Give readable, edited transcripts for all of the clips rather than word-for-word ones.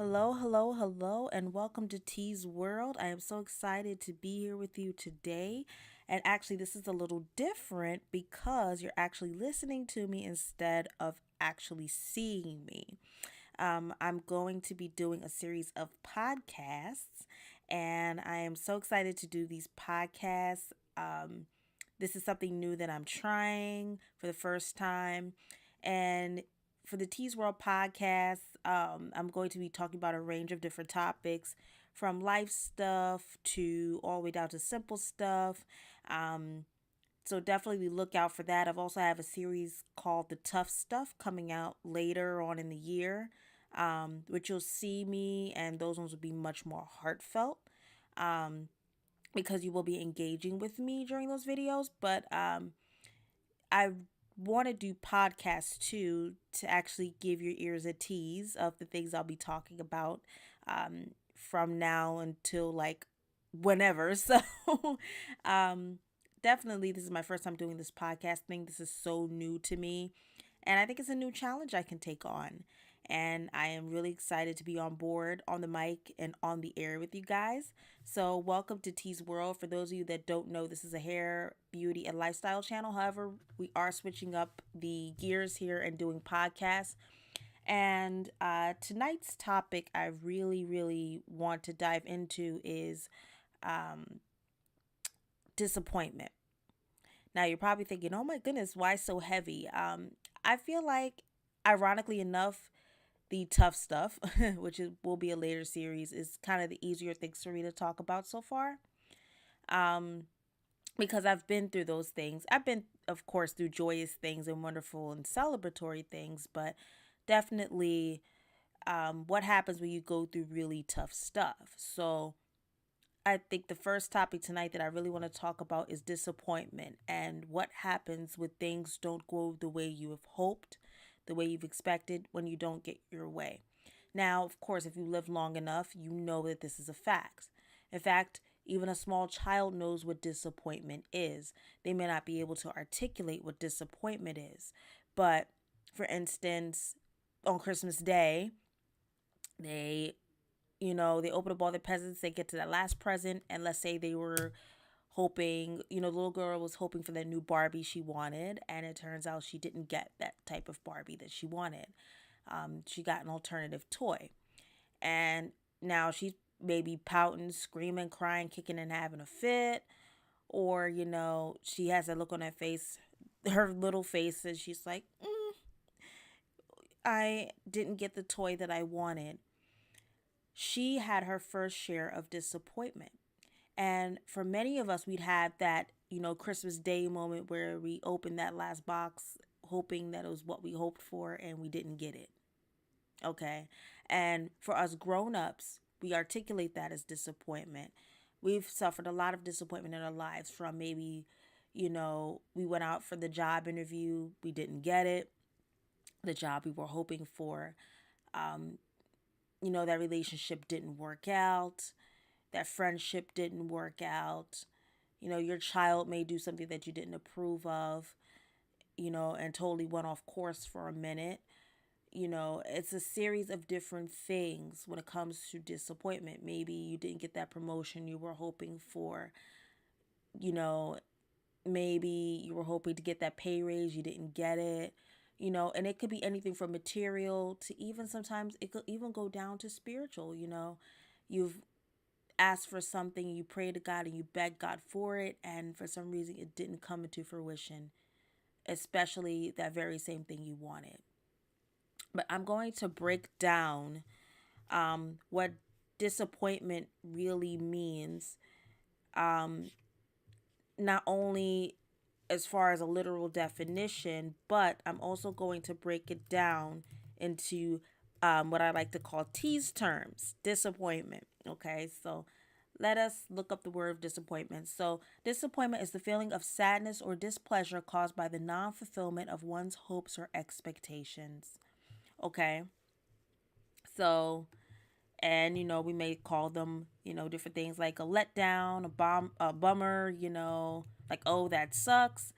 Hello, hello, hello, and welcome to T's World. I am so excited to be here with you today. And actually, this is a little different because you're actually listening to me instead of actually seeing me. I'm going to be doing a series of podcasts, and I am so excited to do these podcasts. This is something new that I'm trying for the first time. And for the Tease World podcast, I'm going to be talking about a range of different topics from life stuff to all the way down to simple stuff. Um, so definitely look out for that. I've also have a series called The Tough Stuff coming out later on in the year, which you'll see me, and those ones will be much more heartfelt. Um, because you will be engaging with me during those videos. But I want to do podcasts too to actually give your ears a tease of the things I'll be talking about from now until like whenever. So um, definitely, this is my first time doing this podcast thing. This is so new to me. And I think it's a new challenge I can take on. And I am really excited to be on board on the mic and on the air with you guys. So, welcome to T's World. For those of you that don't know, this is a hair, beauty, and lifestyle channel. However, we are switching up the gears here and doing podcasts. And tonight's topic I really, really want to dive into is um, disappointment. Now, you're probably thinking, oh my goodness, why so heavy? I feel like, ironically enough, the tough stuff, which will be a later series, is kind of the easier things for me to talk about so far. Um, because I've been through those things. I've been, of course, through joyous things and wonderful and celebratory things, but definitely what happens when you go through really tough stuff. So I think the first topic tonight that I really want to talk about is disappointment and what happens when things don't go the way you have hoped, the way you've expected, when you don't get your way. Now, of course, if you live long enough, you know that this is a fact. In fact, even a small child knows what disappointment is. They may not be able to articulate what disappointment is. But for instance, on Christmas Day, they they open up all the presents, they get to that last present, and let's say they were hoping, the little girl was hoping for that new Barbie she wanted, and it turns out she didn't get that type of Barbie that she wanted. She got an alternative toy. And now she's maybe pouting, screaming, crying, kicking, and having a fit. Or, she has that look on her face, her little face, and she's like, I didn't get the toy that I wanted. She had her first share of disappointment. And for many of us, we'd have that, Christmas Day moment where we opened that last box hoping that it was what we hoped for and we didn't get it. Okay. And for us grown ups, we articulate that as disappointment. We've suffered a lot of disappointment in our lives from maybe, we went out for the job interview, we didn't get it, the job we were hoping for. Um, that relationship didn't work out, that friendship didn't work out. Your child may do something that you didn't approve of, and totally went off course for a minute. It's a series of different things when it comes to disappointment. Maybe you didn't get that promotion you were hoping for. You know, maybe you were hoping to get that pay raise, you didn't get it. And it could be anything from material to even sometimes it could even go down to spiritual. You've asked for something, you pray to God and you beg God for it, and for some reason it didn't come into fruition, especially that very same thing you wanted. But I'm going to break down what disappointment really means, um, not only as far as a literal definition, but I'm also going to break it down into what I like to call tease terms, disappointment. Okay, so let us look up the word disappointment. So, disappointment is the feeling of sadness or displeasure caused by the non fulfillment of one's hopes or expectations. Okay, so, and we may call them, different things like a letdown, a bummer, like, oh, that sucks.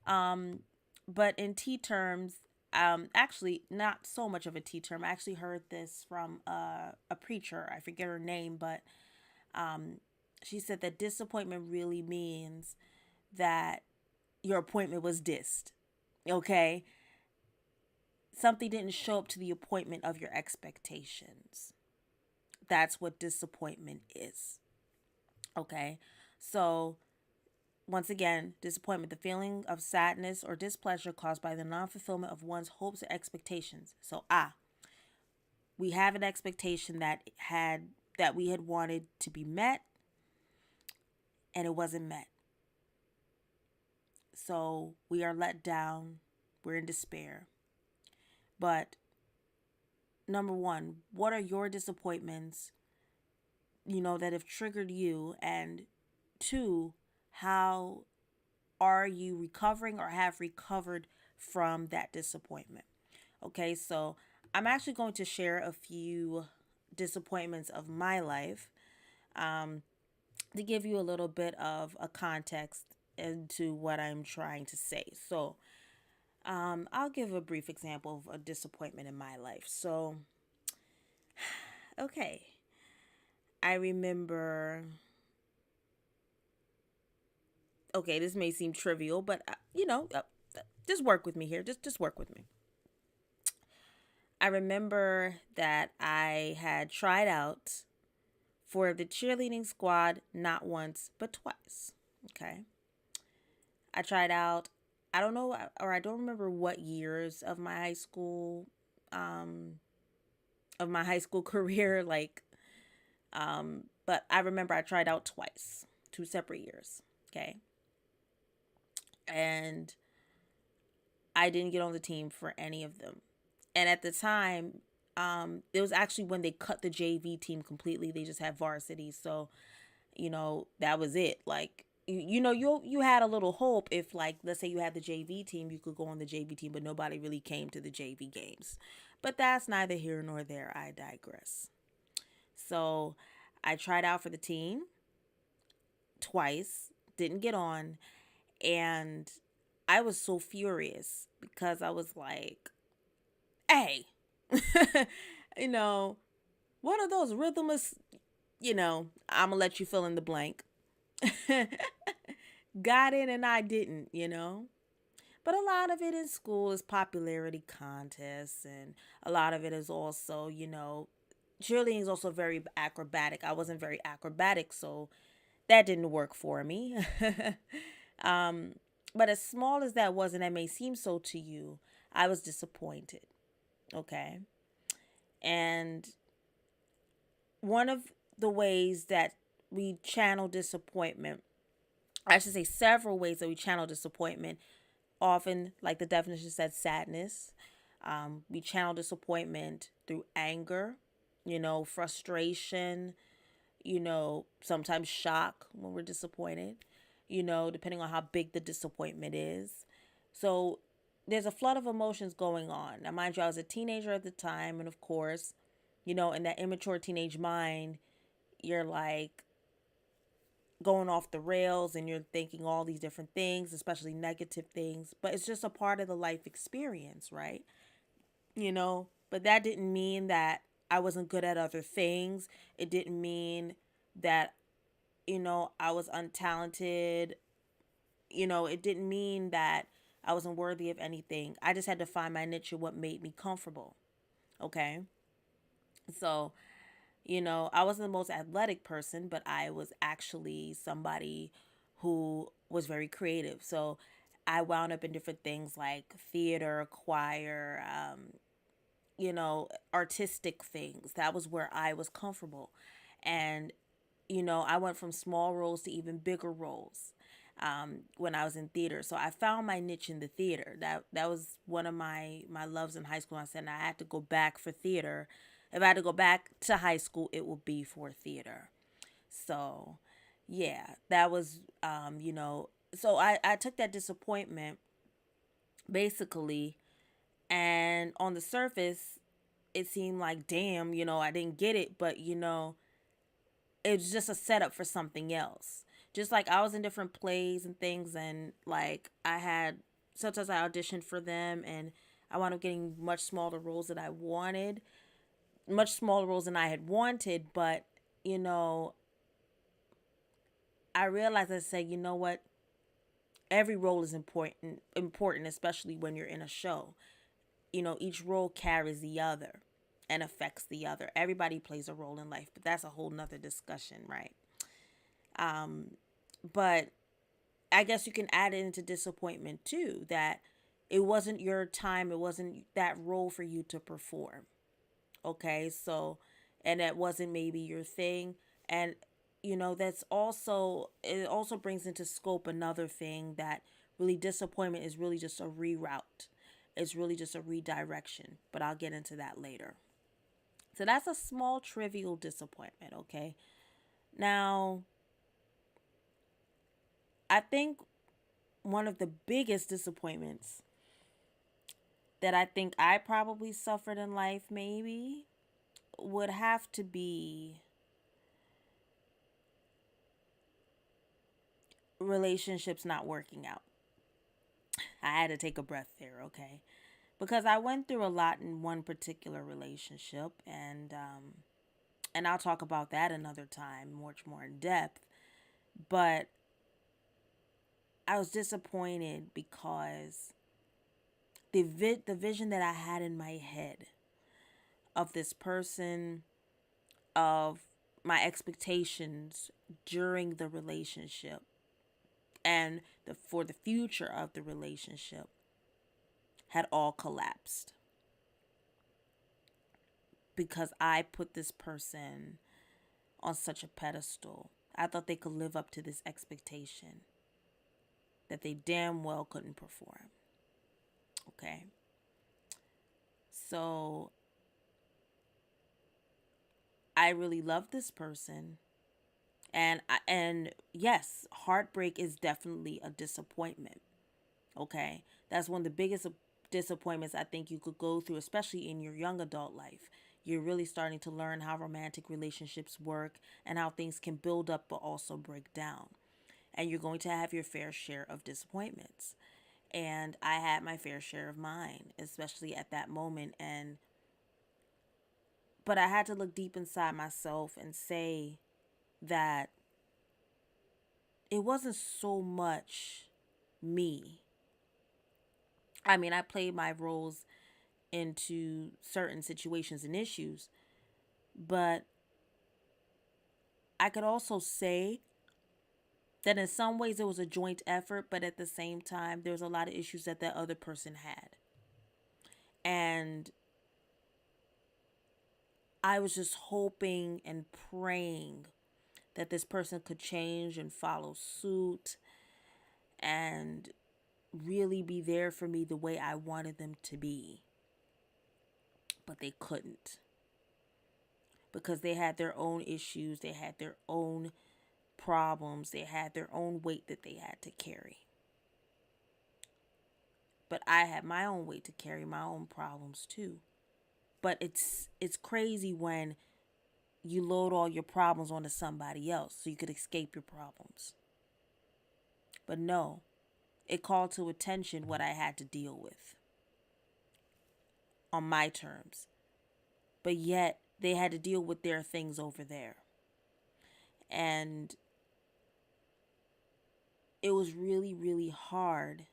Um, but in T terms, Actually, not so much of a T term. I actually heard this from a preacher. I forget her name, but um, she said that disappointment really means that your appointment was dissed. Okay, something didn't show up to the appointment of your expectations. That's what disappointment is. Okay, so once again, disappointment, the feeling of sadness or displeasure caused by the non fulfillment of one's hopes or expectations. So, we have an expectation that we had wanted to be met and it wasn't met. So we are let down, we're in despair. But number one, what are your disappointments, that have triggered you? And two, how are you recovering or have recovered from that disappointment? Okay, so I'm actually going to share a few disappointments of my life, um, to give you a little bit of a context into what I'm trying to say. So, I'll give a brief example of a disappointment in my life. So, okay, I remember. Okay, this may seem trivial, but just work with me here. Just work with me. I remember that I had tried out for the cheerleading squad not once but twice. Okay, I tried out. I don't know, or I don't remember what years um, of my high school career, but I remember I tried out twice, 2 separate years. Okay, and I didn't get on the team for any of them. And at the time, it was actually when they cut the JV team completely. They just had varsity, so that was it. Like you had a little hope if, like, let's say you had the JV team, you could go on the JV team, but nobody really came to the JV games. But that's neither here nor there. I digress. So I tried out for the team twice, didn't get on, and I was so furious because I was like, hey, you know, one of those rhythmless, I'm gonna let you fill in the blank. Got in and I didn't. But a lot of it in school is popularity contests, and a lot of it is also, cheerleading is also very acrobatic. I wasn't very acrobatic, so that didn't work for me. um, but as small as that was, and that may seem so to you, I was disappointed. Okay. And one of the ways that we channel disappointment, I should say several ways that we channel disappointment, often, like the definition said, sadness. We channel disappointment through anger, frustration, sometimes shock when we're disappointed, depending on how big the disappointment is. So there's a flood of emotions going on. Now, mind you, I was a teenager at the time, and of course, in that immature teenage mind, you're like going off the rails and you're thinking all these different things, especially negative things, but it's just a part of the life experience, right? But that didn't mean that I wasn't good at other things. It didn't mean that, I was untalented. It didn't mean that I wasn't worthy of anything. I just had to find my niche and what made me comfortable. Okay. So, I wasn't the most athletic person, but I was actually somebody who was very creative. So I wound up in different things like theater, choir, artistic things. That was where I was comfortable. And, I went from small roles to even bigger roles, when I was in theater. So I found my niche in the theater. That was one of my loves in high school. I said I had to go back for theater. If I had to go back to high school, it would be for theater. So, yeah, that was, so I took that disappointment basically, and on the surface, it seemed like, damn, I didn't get it, but, it was just a setup for something else. Just like I was in different plays and things, and like I had sometimes I auditioned for them, and I wound up getting much smaller roles than I wanted, much smaller roles than I had wanted. But, you know, I realized, I said, you know what? Every role is important, especially when you're in a show. You know, each role carries the other and affects the other. Everybody plays a role in life, but that's a whole nother discussion, right? But I guess you can add it into disappointment too, that it wasn't your time, it wasn't that role for you to perform. Okay, so, and that wasn't maybe your thing. And, you know, that's also, it also brings into scope another thing, that really disappointment is really just a reroute. It's really just a redirection, but I'll get into that later. So that's a small trivial disappointment, okay? Now, I think one of the biggest disappointments that I think I probably suffered in life, maybe, would have to be relationships not working out. I had to take a breath there, okay? Because I went through a lot in one particular relationship, and I'll talk about that another time, much more in depth. But I was disappointed because the vision that I had in my head of this person, of my expectations during the relationship, and for the future of the relationship, had all collapsed because I put this person on such a pedestal. I thought they could live up to this expectation that they damn well couldn't perform. Okay. So I really loved this person, and yes, heartbreak is definitely a disappointment. Okay? That's one of the biggest disappointments I think you could go through, especially in your young adult life. You're really starting to learn how romantic relationships work and how things can build up but also break down. And you're going to have your fair share of disappointments. And I had my fair share of mine, especially at that moment. And but I had to look deep inside myself and say that it wasn't so much me. I mean, I played my roles into certain situations and issues, but I could also say that in some ways it was a joint effort, but at the same time, there was a lot of issues that that other person had. And I was just hoping and praying that this person could change and follow suit and really be there for me the way I wanted them to be. But they couldn't, because they had their own issues, they had their own problems, they had their own weight that they had to carry. But I had my own weight to carry, my own problems too. But it's crazy when you load all your problems onto somebody else so you could escape your problems. But no, it called to attention what I had to deal with on my terms. But yet they had to deal with their things over there. And it was really, really hard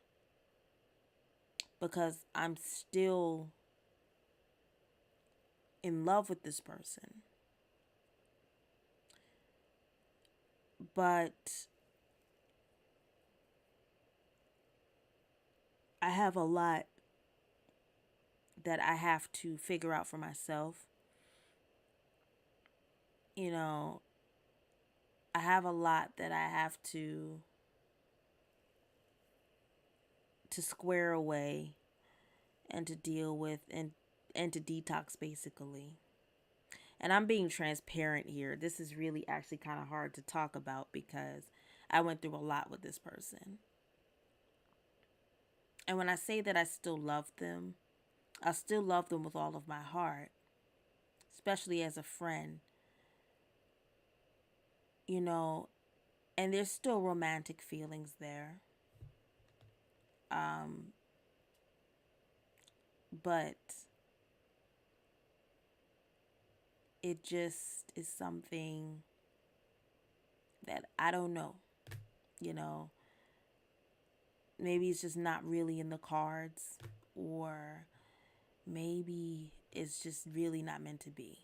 because I'm still in love with this person. But I have a lot that I have to figure out for myself. You know, I have a lot that I have to square away and to deal with, and to detox basically. And I'm being transparent here. This is really actually kind of hard to talk about because I went through a lot with this person. And when I say that I still love them, I still love them with all of my heart, especially as a friend, you know, and there's still romantic feelings there. Um, But it just is something that I don't know. You know, maybe it's just not really in the cards, or maybe it's just really not meant to be.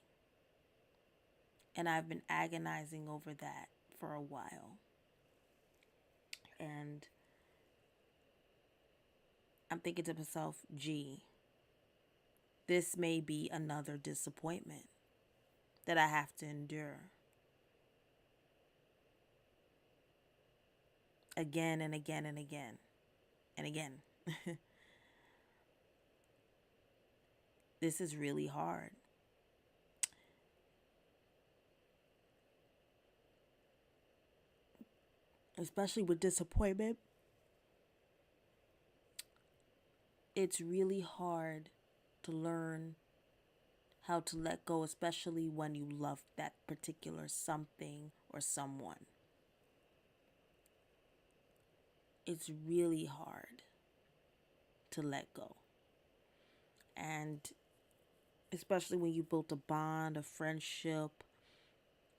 And I've been agonizing over that for a while. And I'm thinking to myself, gee, this may be another disappointment that I have to endure again and again and again and again. This is really hard. Especially with disappointment. It's really hard to learn how to let go, especially when you love that particular something or someone. It's really hard to let go. And especially when you built a bond, a friendship,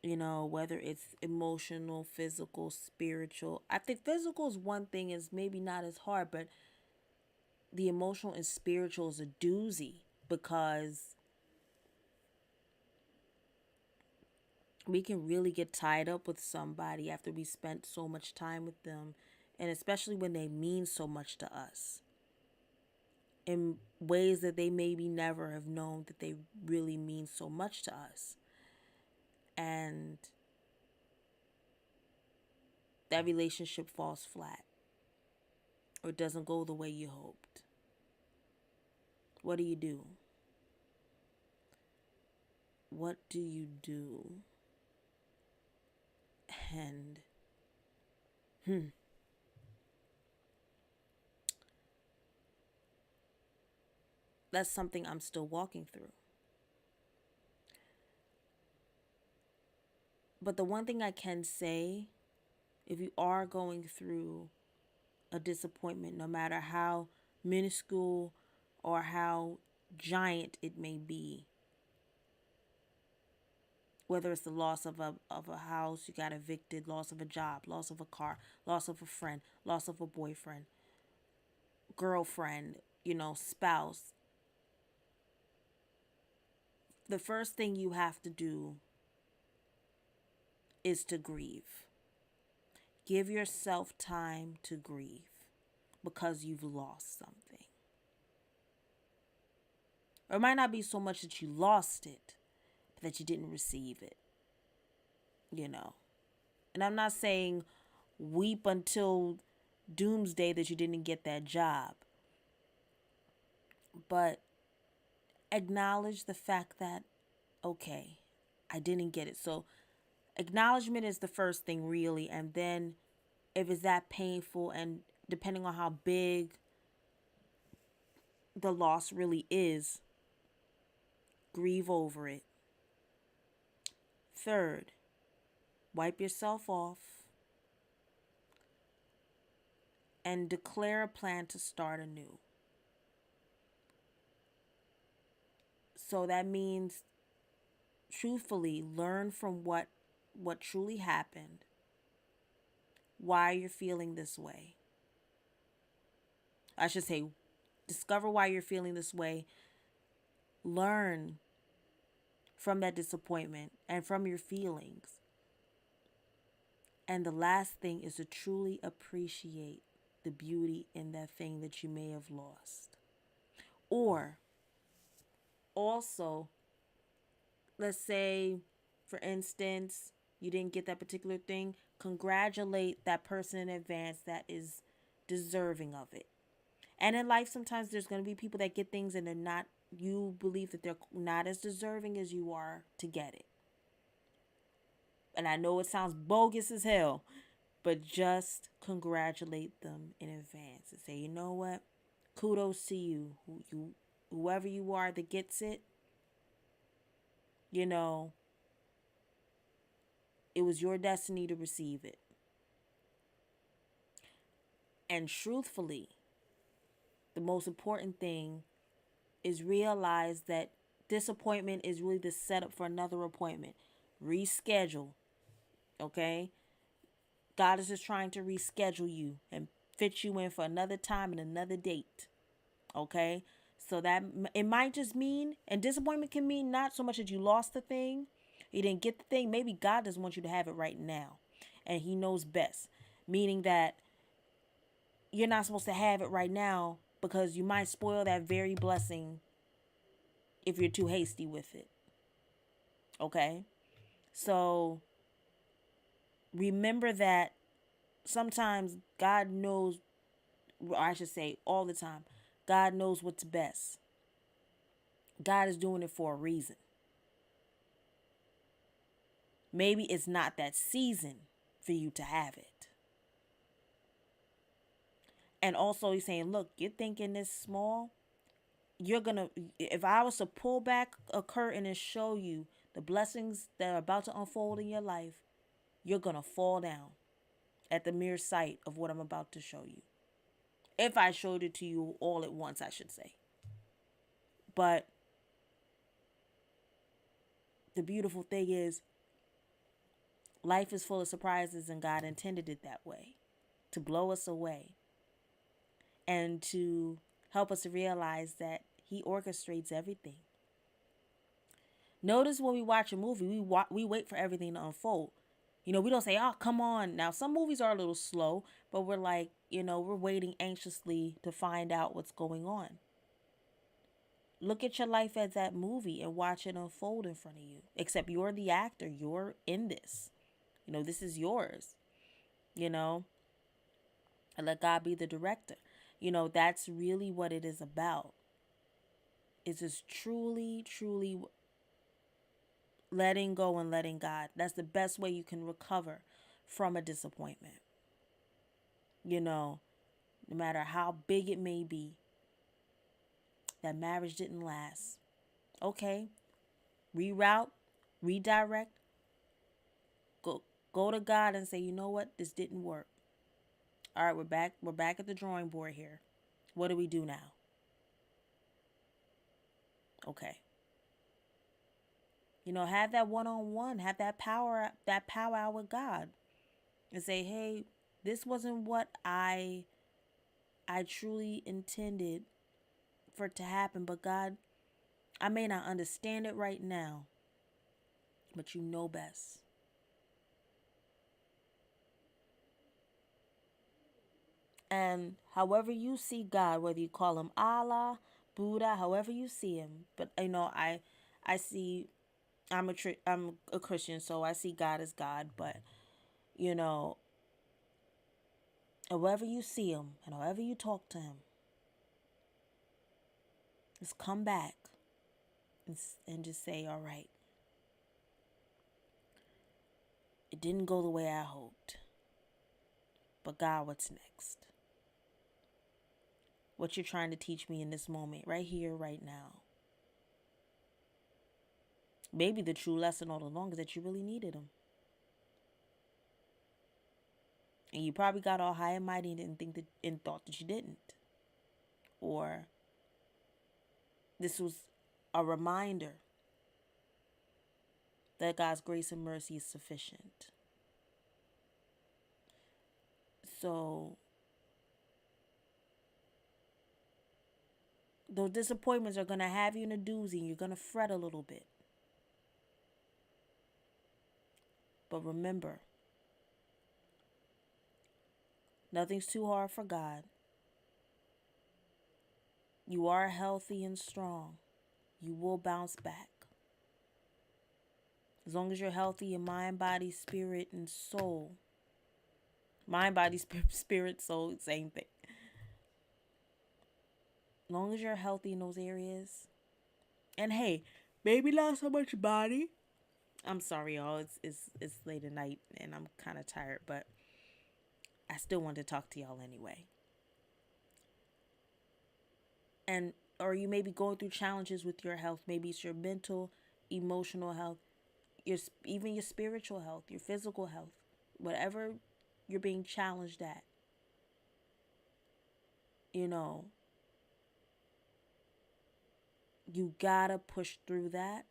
whether it's emotional, physical, spiritual. I think physical is one thing, is maybe not as hard, but the emotional and spiritual is a doozy, because we can really get tied up with somebody after we spent so much time with them, and especially when they mean so much to us in ways that they maybe never have known that they really mean so much to us. And that relationship falls flat, or doesn't go the way you hoped. What do you do? What do you do? And that's something I'm still walking through. But the one thing I can say, if you are going through a disappointment, no matter how minuscule or how giant it may be, whether it's the loss of a house, you got evicted, loss of a job, loss of a car, loss of a friend, loss of a boyfriend, girlfriend, spouse, the first thing you have to do is to grieve. Give yourself time to grieve, because you've lost something. Or it might not be so much that you lost it, but that you didn't receive it, you know. And I'm not saying weep until doomsday that you didn't get that job, but acknowledge the fact that, okay, I didn't get it. So acknowledgement is the first thing, really. And then if it's that painful, and depending on how big the loss really is, grieve over it. Third, wipe yourself off and declare a plan to start anew. So that means, truthfully, learn from what truly happened, why you're feeling this way. I should say, discover why you're feeling this way. Learn from that disappointment and from your feelings. And the last thing is to truly appreciate the beauty in that thing that you may have lost. Or also, let's say, for instance, you didn't get that particular thing. Congratulate that person in advance that is deserving of it. And in life, sometimes there's going to be people that get things and they're not, you believe that they're not as deserving as you are to get it. And I know it sounds bogus as hell, but just congratulate them in advance and say, you know what? Kudos to you. Whoever you are that gets it, you know, it was your destiny to receive it. And truthfully, the most important thing is realize that disappointment is really the setup for another appointment. Reschedule, okay? God is just trying to reschedule you and fit you in for another time and another date, okay? So that it might just mean, and disappointment can mean not so much that you lost the thing, you didn't get the thing. Maybe God doesn't want you to have it right now, and He knows best, meaning that you're not supposed to have it right now because you might spoil that very blessing if you're too hasty with it. Okay? So remember that sometimes God knows, or I should say all the time, God knows what's best. God is doing it for a reason. Maybe it's not that season for you to have it. And also He's saying, look, you're thinking this small. You're going to, if I was to pull back a curtain and show you the blessings that are about to unfold in your life, you're going to fall down at the mere sight of what I'm about to show you. If I showed it to you all at once, I should say. But the beautiful thing is, life is full of surprises, and God intended it that way, to blow us away and to help us to realize that He orchestrates everything. Notice when we watch a movie, we wait for everything to unfold. We don't say, oh, come on. Now, some movies are a little slow, but we're like, we're waiting anxiously to find out what's going on. Look at your life as that movie and watch it unfold in front of you. Except you're the actor. You're in this. This is yours. And let God be the director. That's really what it is about. It's just truly, truly letting go and letting God. That's the best way you can recover from a disappointment. No matter how big it may be, that marriage didn't last. Okay, reroute, redirect, go to God and say, you know what, this didn't work. All right, we're back at the drawing board here. What do we do now? Okay. Have that one-on-one, have that powwow with God and say, hey, this wasn't what I truly intended for it to happen, but God, I may not understand it right now, but you know best. And however you see God, whether you call Him Allah, Buddha, however you see Him, but I see, I'm a Christian, so I see God as God, but however you see Him and however you talk to Him, just come back and just say, all right, it didn't go the way I hoped, but God, what's next? What you're trying to teach me in this moment, right here, right now. Maybe the true lesson all along is that you really needed Him. And you probably got all high and mighty and thought that you didn't. Or this was a reminder that God's grace and mercy is sufficient. So those disappointments are going to have you in a doozy, and you're going to fret a little bit. But remember, nothing's too hard for God. You are healthy and strong. You will bounce back. As long as you're healthy in mind, body, spirit, and soul. Mind, body, spirit, soul, same thing. As long as you're healthy in those areas. And hey, maybe not so much body. I'm sorry, y'all. It's late at night and I'm kind of tired, but I still want to talk to y'all anyway. Or you may be going through challenges with your health. Maybe it's your mental, emotional health, even your spiritual health, your physical health, whatever you're being challenged at. You gotta push through that.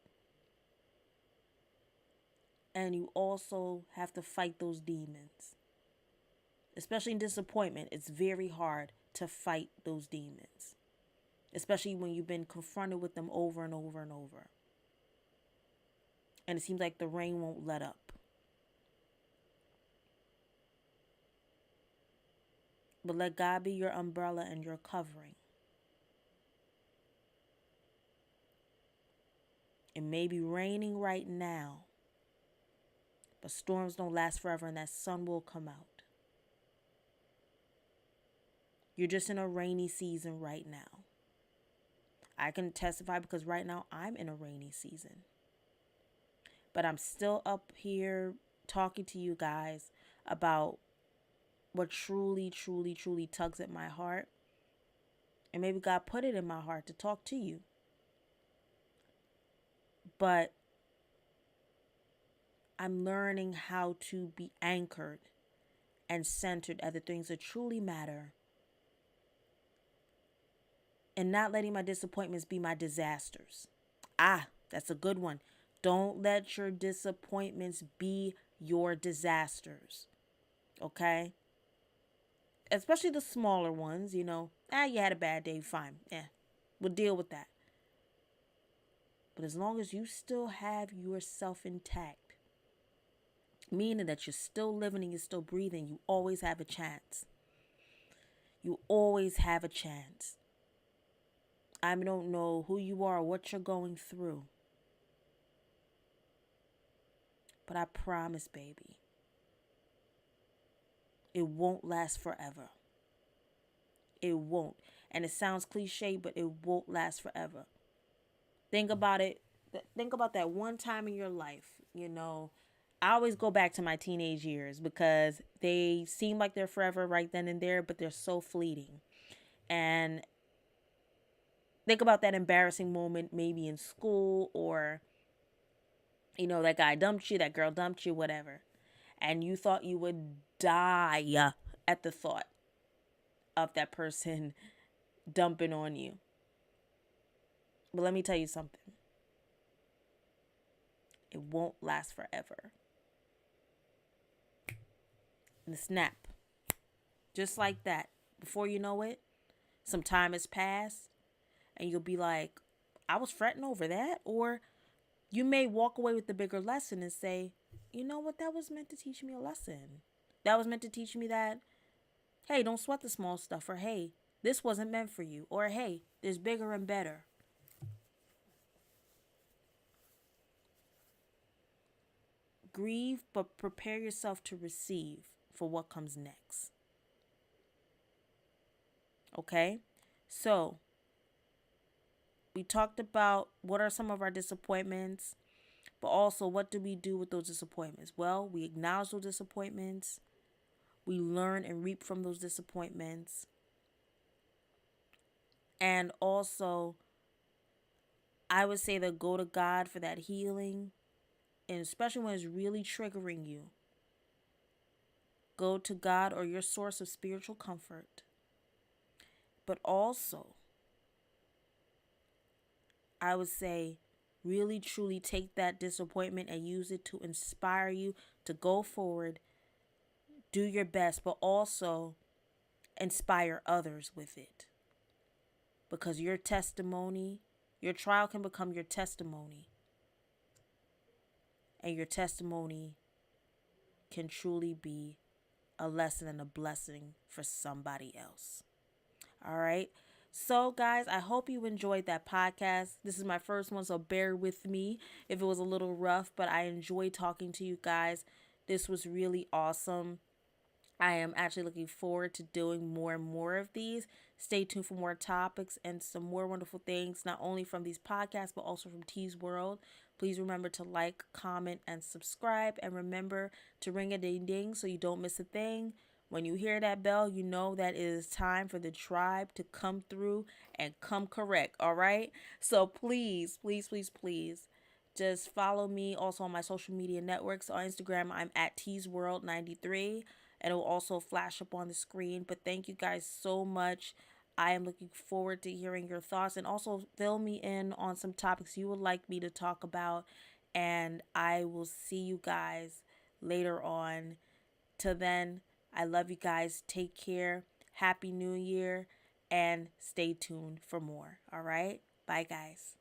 And you also have to fight those demons. Especially in disappointment, it's very hard to fight those demons. Especially when you've been confronted with them over and over and over. And it seems like the rain won't let up. But let God be your umbrella and your covering. It may be raining right now, but storms don't last forever and that sun will come out. You're just in a rainy season right now. I can testify because right now I'm in a rainy season. But I'm still up here talking to you guys about what truly, truly, truly tugs at my heart. And maybe God put it in my heart to talk to you. But I'm learning how to be anchored and centered at the things that truly matter. And not letting my disappointments be my disasters. That's a good one. Don't let your disappointments be your disasters. Okay? Especially the smaller ones, you had a bad day, fine. Yeah, we'll deal with that. But as long as you still have yourself intact, meaning that you're still living and you're still breathing, you always have a chance. You always have a chance. I don't know who you are or what you're going through. But I promise, baby, it won't last forever. It won't. And it sounds cliche, but it won't last forever. Think about it. Think about that one time in your life. I always go back to my teenage years because they seem like they're forever right then and there, but they're so fleeting. And think about that embarrassing moment maybe in school or, that guy dumped you, that girl dumped you, whatever. And you thought you would die at the thought of that person dumping on you. But let me tell you something. It won't last forever. And snap. Just like that. Before you know it, some time has passed. And you'll be like, I was fretting over that. Or you may walk away with the bigger lesson and say, you know what? That was meant to teach me a lesson. That was meant to teach me that, hey, don't sweat the small stuff. Or, hey, this wasn't meant for you. Or, hey, there's bigger and better. Grieve, but prepare yourself to receive for what comes next. Okay? So, we talked about what are some of our disappointments, but also what do we do with those disappointments? Well, we acknowledge those disappointments. We learn and reap from those disappointments. And also, I would say that go to God for that healing. And especially when it's really triggering you, go to God or your source of spiritual comfort. But also, I would say, really truly take that disappointment and use it to inspire you to go forward, do your best, but also inspire others with it. Because your testimony, your trial can become your testimony. And your testimony can truly be a lesson and a blessing for somebody else. All right. So, guys, I hope you enjoyed that podcast. This is my first one, so bear with me if it was a little rough, but I enjoyed talking to you guys. This was really awesome. I am actually looking forward to doing more and more of these. Stay tuned for more topics and some more wonderful things, not only from these podcasts, but also from T's World. Please remember to like, comment, and subscribe. And remember to ring a ding ding so you don't miss a thing. When you hear that bell, you know that it is time for the tribe to come through and come correct. All right? So please, please, please, please, just follow me also on my social media networks. On Instagram, I'm at TsWorld93. And it will also flash up on the screen. But thank you guys so much. I am looking forward to hearing your thoughts, and also fill me in on some topics you would like me to talk about. And I will see you guys later on. Till then, I love you guys. Take care. Happy New Year. And stay tuned for more. All right? Bye, guys.